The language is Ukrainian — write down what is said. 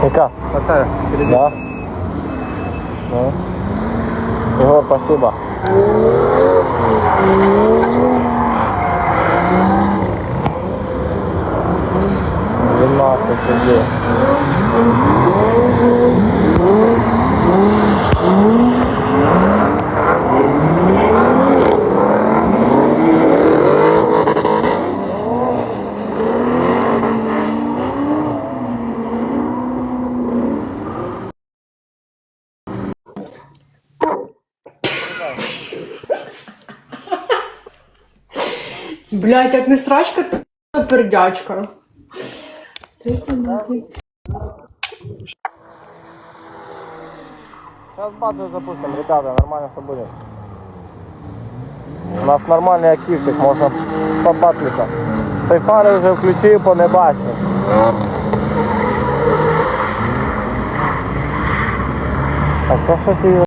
Яка? Оце, середина. Да? Ну. Егор, спасибо. Людей. Блять, як не срачка, то пердячка. 38. Сейчас батл запустим, ребята, нормально все будет. У нас нормальний активчик, можна побатлитися. Цей фари вже включив, бо не бачу. А це щось із